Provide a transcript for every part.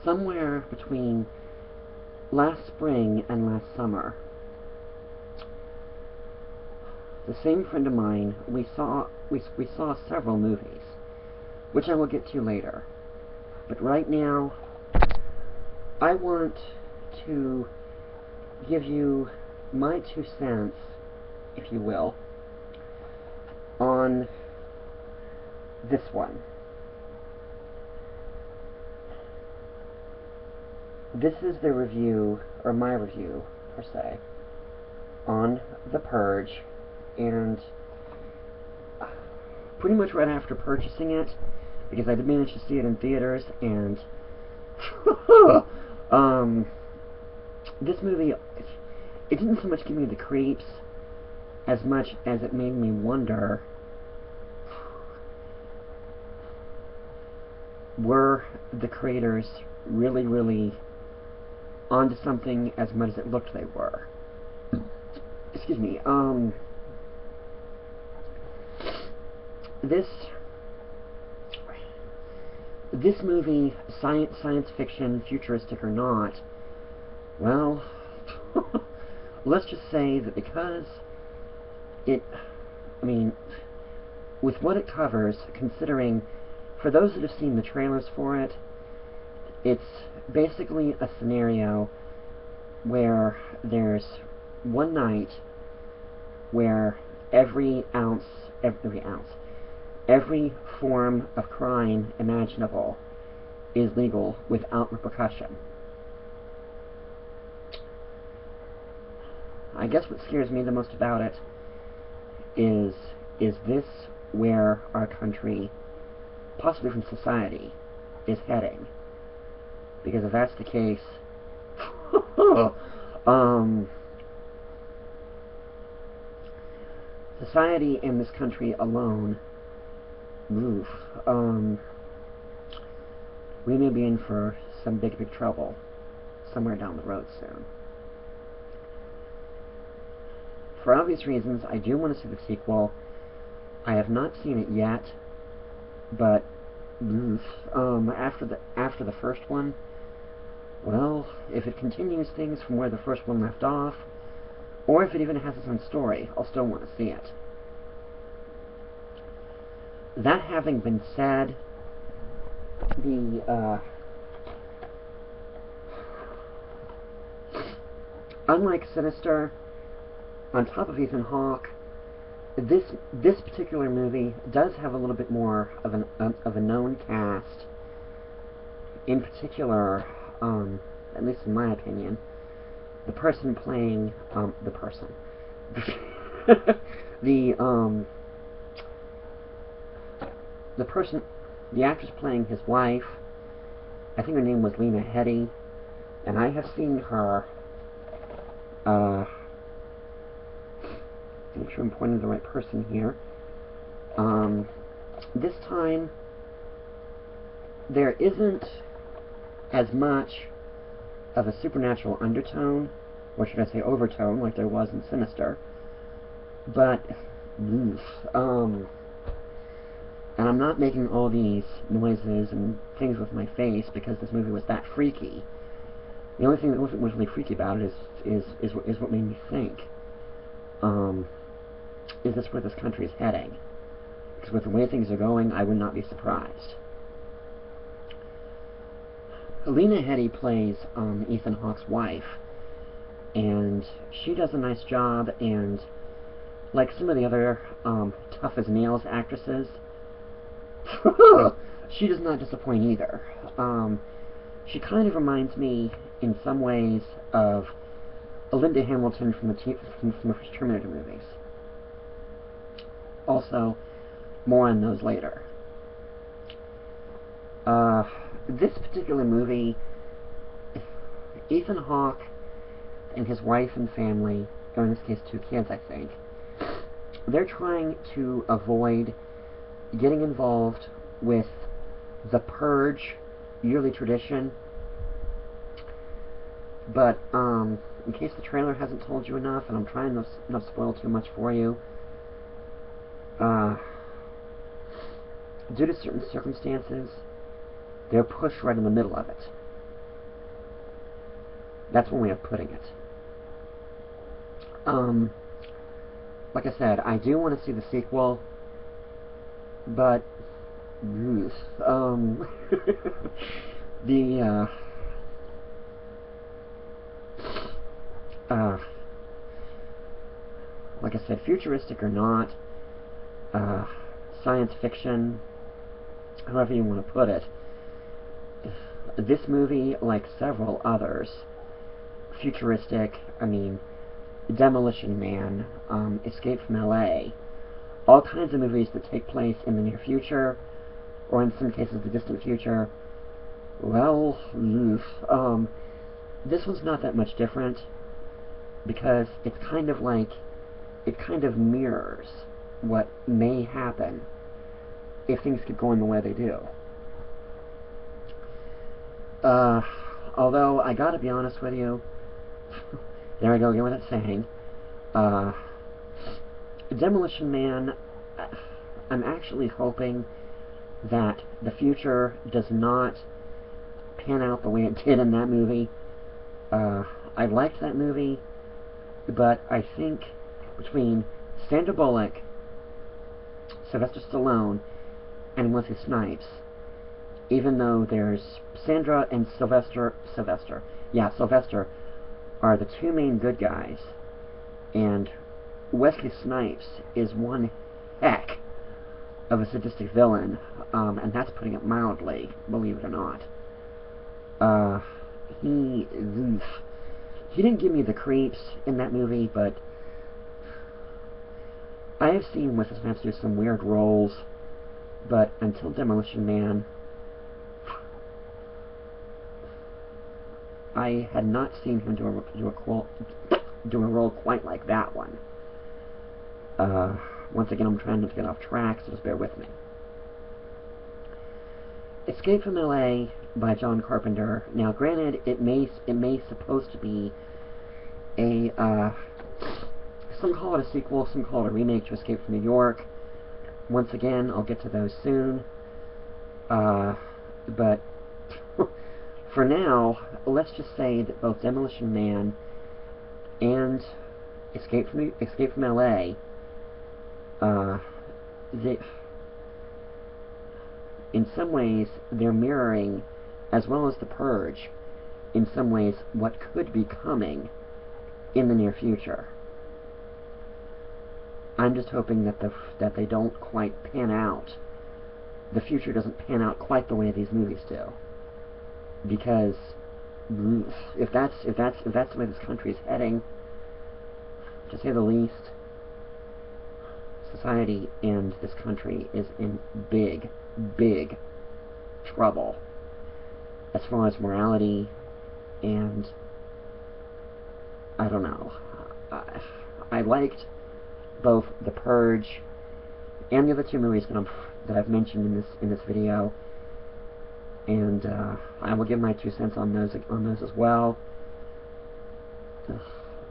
Somewhere between last spring and last summer, the same friend of mine, we saw several movies, which I will get to later. But right now, I want to give you my 2 cents, if you will, on this one. This is the review, or my review, per se, on The Purge, and pretty much right after purchasing it, because I did manage to see it in theaters, and this movie, it didn't so much give me the creeps as much as it made me wonder, were the creators really onto something as much as it looked they were? Excuse me. This movie, science fiction, futuristic or not, well, let's just say that because with what it covers, considering, for those that have seen the trailers for it, it's basically a scenario where there's one night where every form of crime imaginable is legal without repercussion. I guess what scares me the most about it is this where our country, possibly from society, is heading? Because if that's the case, society in this country alone, we may be in for some big trouble somewhere down the road soon. For obvious reasons, I do want to see the sequel. I have not seen it yet, but after the first one, well, if it continues things from where the first one left off, or if it even has its own story, I'll still want to see it. That having been said, unlike Sinister, on top of Ethan Hawke, this particular movie does have a little bit more of a known cast. In particular, at least in my opinion, the person playing the actress playing his wife, I think her name was Lena Headey, and I have seen her, make sure I'm pointing to the right person here. This time, there isn't as much of a supernatural undertone, or should I say overtone, like there was in Sinister, but, and I'm not making all these noises and things with my face because this movie was that freaky. The only thing that was really freaky about it is what made me think. Is this where this country is heading? Because with the way things are going, I would not be surprised. Lena Headey plays Ethan Hawke's wife, and she does a nice job, and like some of the other tough as nails actresses, she does not disappoint either. She kind of reminds me, in some ways, of Linda Hamilton from the first Terminator movies. Also, more on those later. This particular movie, Ethan Hawke and his wife and family, or in this case 2 kids, I think, they're trying to avoid getting involved with the Purge yearly tradition. But, in case the trailer hasn't told you enough, and I'm trying not to spoil too much for you, due to certain circumstances, they're pushed right in the middle of it. That's one way of putting it. Like I said, I do want to see the sequel, but the like I said, futuristic or not, science fiction, however you want to put it, this movie, like several others, futuristic, I mean, Demolition Man, Escape from L.A., all kinds of movies that take place in the near future, or in some cases the distant future, well, this one's not that much different, because it's kind of like, it kind of mirrors what may happen if things keep going the way they do. Although, I gotta be honest with you, there I go again with that saying, Demolition Man, I'm actually hoping that the future does not pan out the way it did in that movie. I liked that movie, but I think between Sandra Bullock, Sylvester Stallone, and Wesley Snipes, even though there's Sandra and Sylvester are the two main good guys, and Wesley Snipes is one heck of a sadistic villain, and that's putting it mildly, believe it or not. He didn't give me the creeps in that movie, but I have seen Wesley Snipes do some weird roles, but until Demolition Man, I had not seen him do a role quite like that one. Once again, I'm trying not to get off track, so just bear with me. Escape from L.A. by John Carpenter. Now, granted, it may supposed to be a some call it a sequel, some call it a remake to Escape from New York. Once again, I'll get to those soon. But for now, let's just say that both Demolition Man and Escape from L.A. In some ways, they're mirroring, as well as The Purge, in some ways, what could be coming in the near future. I'm just hoping that they don't quite pan out. The future doesn't pan out quite the way these movies do, because if that's the way this country is heading, to say the least, society and this country is in big, big trouble as far as morality, and I don't know. I liked both The Purge and the other two movies that I've mentioned in this video, and I will give my 2 cents on those as well.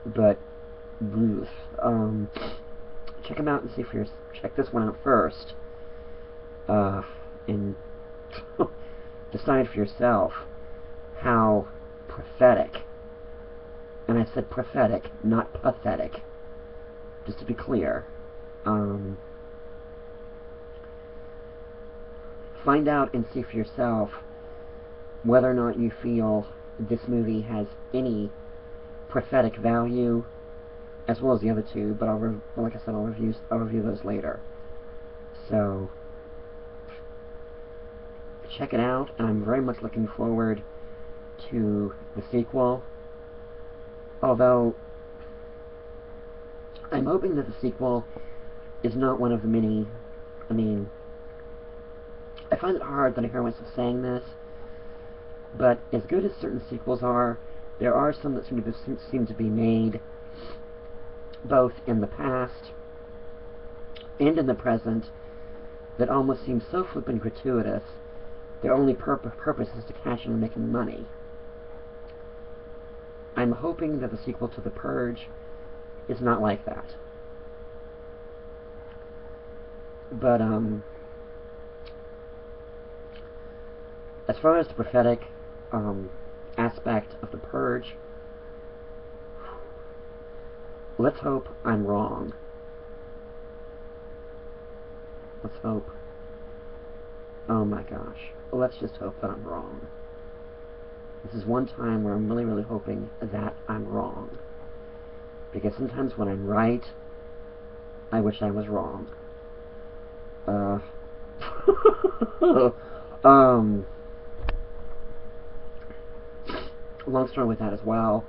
But check them out and check this one out first, and decide for yourself how pathetic, and I said prophetic, not pathetic, just to be clear. Find out and see for yourself whether or not you feel this movie has any prophetic value, as well as the other two, but like I said, I'll review those later. So check it out, and I'm very much looking forward to the sequel. Although I'm hoping that the sequel is not one of the many. I mean, I find it hard that I hear myself saying this, but as good as certain sequels are, there are some that seem to be made both in the past and in the present that almost seem so flippant gratuitous. Their only purpose is to cash in and making money. I'm hoping that the sequel to The Purge is not like that. But as far as the prophetic aspect of the Purge, let's hope I'm wrong. Let's hope. Oh my gosh. Let's just hope that I'm wrong. This is one time where I'm really, really hoping that I'm wrong. Because sometimes when I'm right, I wish I was wrong. Long story with that as well.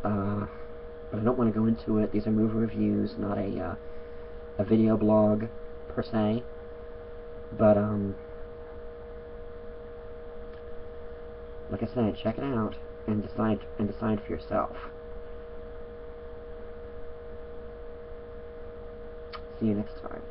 But I don't want to go into it. These are movie reviews, not a video blog per se. But like I said, check it out and decide for yourself. See you next time.